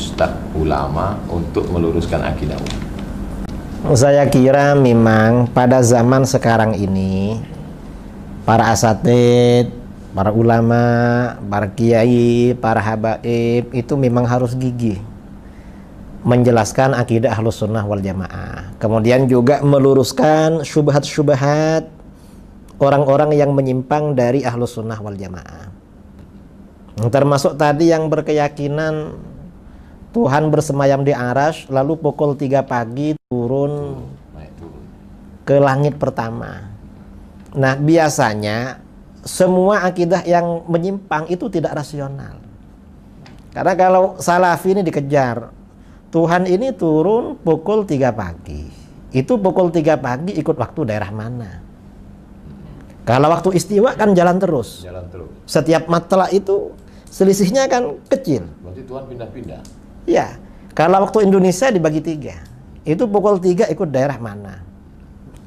ustadz ulama untuk meluruskan akidah umat? Saya kira memang pada zaman sekarang ini para asatid, para ulama, para kiai, para habaib itu memang harus gigih menjelaskan akidah Ahlus Sunnah wal Jamaah. Kemudian juga meluruskan syubhat-syubhat orang-orang yang menyimpang dari Ahlus Sunnah wal Jamaah. Termasuk tadi yang berkeyakinan Tuhan bersemayam di Arasy, lalu pukul 3 pagi turun ke langit pertama. Nah, biasanya semua akidah yang menyimpang itu tidak rasional. Karena kalau salafi ini dikejar, Tuhan ini turun pukul 3 pagi. Itu pukul 3 pagi ikut waktu daerah mana? Kalau waktu istiwa kan jalan terus. Jalan terus. Setiap matla itu selisihnya kan kecil. Berarti Tuhan pindah-pindah. Ya, kalau waktu Indonesia dibagi 3, itu pukul 3 ikut daerah mana?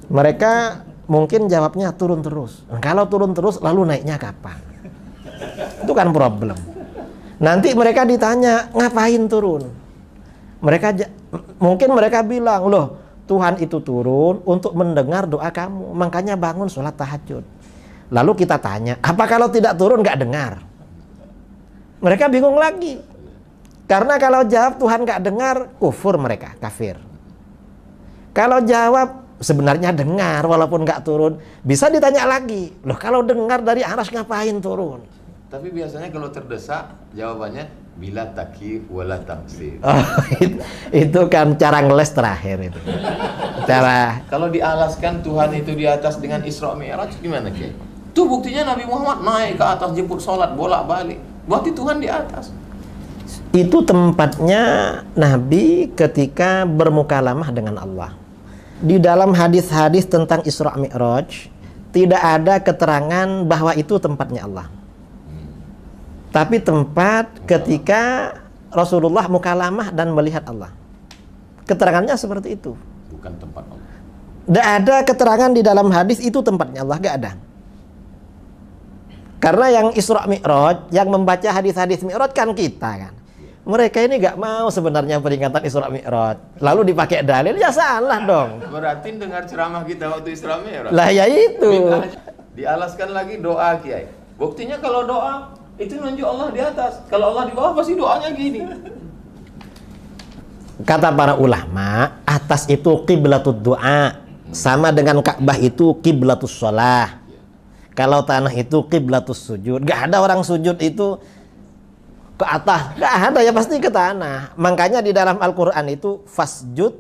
Mereka mungkin jawabnya turun terus. Kalau turun terus, lalu naiknya kapan? Itu kan problem. Nanti mereka ditanya, ngapain turun? Mungkin mereka bilang, loh, Tuhan itu turun untuk mendengar doa kamu, makanya bangun sholat tahajud. Lalu kita tanya, apa kalau tidak turun nggak dengar? Mereka bingung lagi. Karena kalau jawab Tuhan nggak dengar, kufur mereka, kafir. Kalau jawab sebenarnya dengar walaupun nggak turun, bisa ditanya lagi, loh kalau dengar dari Arasy ngapain turun? Tapi biasanya kalau terdesak jawabannya bila takyif wala taksir. Oh, itu kan cara ngeles terakhir itu. Cara Kalau dialaskan Tuhan itu di atas dengan Isra Mi'raj gimana, Kiai? Itu buktinya Nabi Muhammad naik ke atas jemput sholat bolak-balik. Berarti Tuhan di atas. itu tempatnya Nabi ketika bermukalamah dengan Allah. Di dalam hadis-hadis tentang Isra Mi'raj tidak ada keterangan bahwa itu tempatnya Allah. Tapi tempat ketika Rasulullah mukalamah dan melihat Allah. Keterangannya seperti itu. Bukan tempat Allah. Tidak ada keterangan di dalam hadis itu tempatnya Allah, gak ada. Karena yang Isra Mi'raj, yang membaca hadis-hadis Mi'raj kan kita kan. Mereka ini gak mau sebenarnya peringatan Isra Mi'raj. Lalu dipakai dalil, ya salah dong. Berarti dengar ceramah kita waktu Isra Mi'raj. Lah ya itu. Dialaskan lagi doa, Kiai. Buktinya kalau doa itu nunjuk Allah di atas. Kalau Allah di bawah pasti doanya gini. Kata para ulama, atas itu qiblatud doa, sama dengan Ka'bah itu qiblatus shalah. Kalau tanah itu qiblatus sujud. Gak ada orang sujud itu ke atas, gak ada, ya pasti ke tanah. Makanya di dalam Al-Quran itu fasjud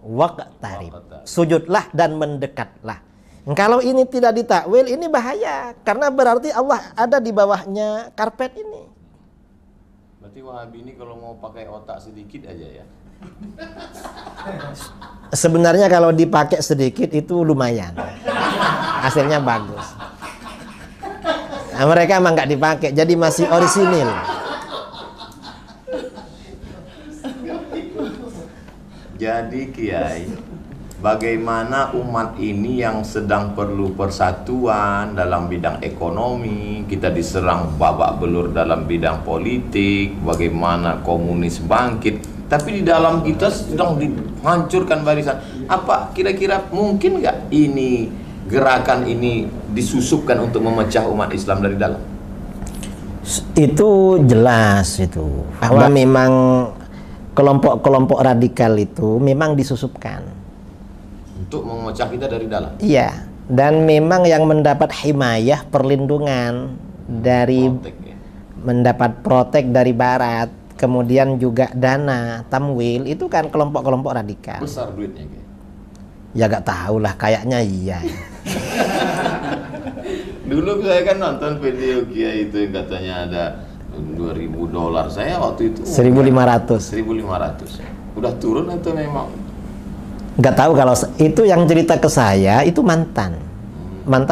waqtarib, sujudlah dan mendekatlah. Kalau ini tidak ditakwil, ini bahaya, karena berarti Allah ada di bawahnya karpet ini. Berarti Wahabi ini kalau mau pakai otak sedikit aja ya. Sebenarnya kalau dipakai sedikit itu lumayan, hasilnya bagus. Nah, mereka emang nggak dipakai, jadi masih orisinil. Jadi Kiai, bagaimana umat ini yang sedang perlu persatuan dalam bidang ekonomi, kita diserang babak belur dalam bidang politik, bagaimana komunis bangkit, tapi di dalam kita sedang dihancurkan barisan. Apa kira-kira mungkin nggak ini gerakan ini disusupkan untuk memecah umat Islam dari dalam? Itu jelas itu bahwa memang kelompok-kelompok radikal itu memang disusupkan untuk memecah kita dari dalam. Iya, dan memang yang mendapat himayah, perlindungan dari Protek, ya. mendapat protek dari barat, kemudian juga dana tamwil, itu kan kelompok-kelompok radikal. Besar duitnya, Kiai. Ya gak tahu lah, kayaknya iya. Dulu saya kan nonton video Kiai itu yang katanya ada $2.000. Saya waktu itu 1.500. 1.500. Udah turun atau memang? Gak tahu, kalau itu yang cerita ke saya itu mantan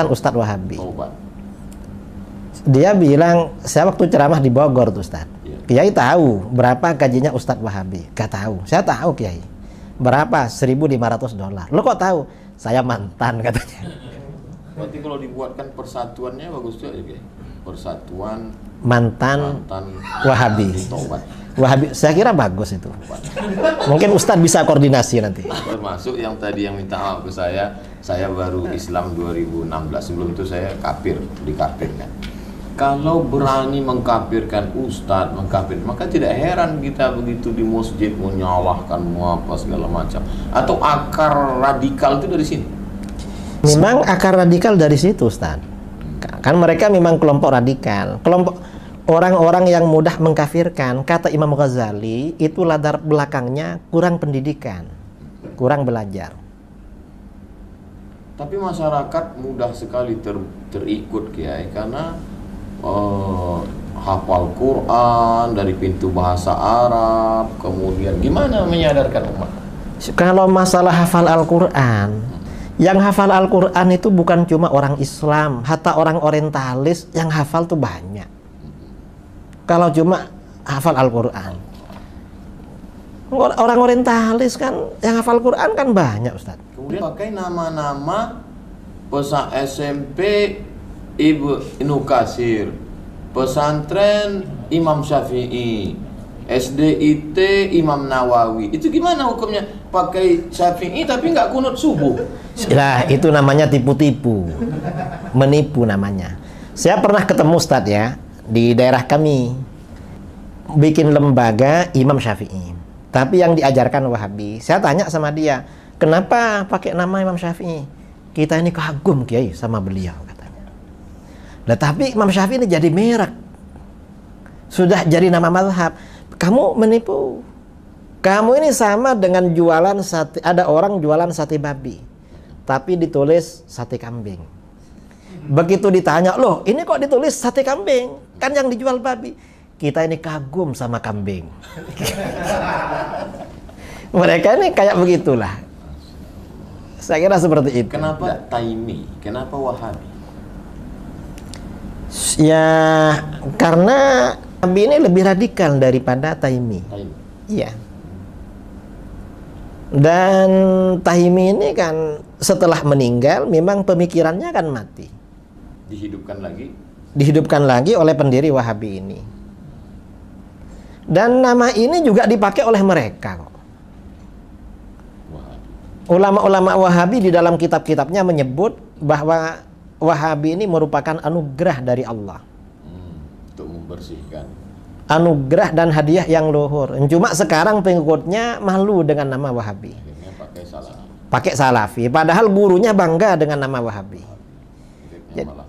Ustadz Wahabi. Obat. Dia bilang, saya waktu ceramah di Bogor tuh Ustadz, Iya. Kiai tahu berapa gajinya Ustadz Wahabi? Gak tahu. Saya tahu Kiai. Berapa? $1.500. Lo kok tahu? Saya mantan, katanya. Berarti kalau dibuatkan persatuannya bagus juga ya, Kiai. Persatuan mantan Wahabi. Tobat. Wahabi, saya kira bagus itu. Mungkin Ustadz bisa koordinasi nanti. Termasuk yang tadi yang minta maaf ke saya baru Islam 2016. Sebelum itu saya kafir, dikafirkan. Kalau berani mengkafirkan Ustadz, maka tidak heran kita begitu di masjid menyalahkan apa segala macam. Atau akar radikal itu dari sini. Memang akar radikal dari situ, Ustadz. Kan mereka memang kelompok radikal. Kelompok orang-orang yang mudah mengkafirkan, kata Imam Ghazali, itu latar belakangnya kurang pendidikan, kurang belajar. Tapi masyarakat mudah sekali terikut Kiai karena hafal Quran dari pintu bahasa Arab, kemudian gimana menyadarkan umat? Kalau masalah hafal Al-Quran, yang hafal Al-Quran itu bukan cuma orang Islam, hatta orang orientalis yang hafal tuh banyak. Kalau cuma hafal Al-Quran, orang orientalis kan yang hafal Quran kan banyak, Ustaz. Kemudian pakai nama-nama SMP Ibnu Katsir, pesantren Imam Syafi'i, SDIT Imam Nawawi. Itu gimana hukumnya? Pakai Syafi'i tapi nggak kunut subuh. Nah, itu namanya tipu-tipu, menipu namanya. Saya pernah ketemu Ustaz ya, di daerah kami bikin lembaga Imam Syafi'i, tapi yang diajarkan Wahabi. Saya tanya sama dia, kenapa pakai nama Imam Syafi'i? Kita ini kagum Kiai sama beliau, katanya. Nah, tapi Imam Syafi'i ini jadi merek, sudah jadi nama mazhab. Kamu menipu. Kamu ini sama dengan jualan sate. Ada orang jualan sate babi, tapi ditulis sate kambing. Begitu ditanya, loh ini kok ditulis sate kambing? Kan yang dijual babi. Kita ini kagum sama kambing. Mereka ini kayak begitulah. Saya kira seperti itu. Kenapa Taimi? Kenapa Wahabi? Ya, karena Wahabi ini lebih radikal daripada Taimi. Iya. Dan Taimi ini kan setelah meninggal memang pemikirannya kan mati. Dihidupkan lagi oleh pendiri Wahabi ini. Dan nama ini juga dipakai oleh mereka kok. Ulama-ulama Wahabi di dalam kitab-kitabnya menyebut bahwa Wahabi ini merupakan anugerah dari Allah. Untuk membersihkan. Anugerah dan hadiah yang luhur. Cuma sekarang pengikutnya malu dengan nama Wahabi. Akhirnya pakai Salafi. Padahal gurunya bangga dengan nama Wahabi.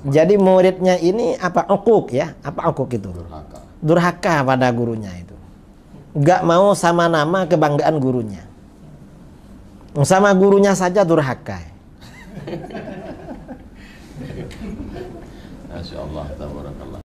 Jadi muridnya ini apa? Ukuk ya? Apa ukuk itu? Durhaka pada gurunya itu. Gak mau sama nama kebanggaan gurunya. Sama gurunya saja durhaka. Masya Allah, tabarakallah.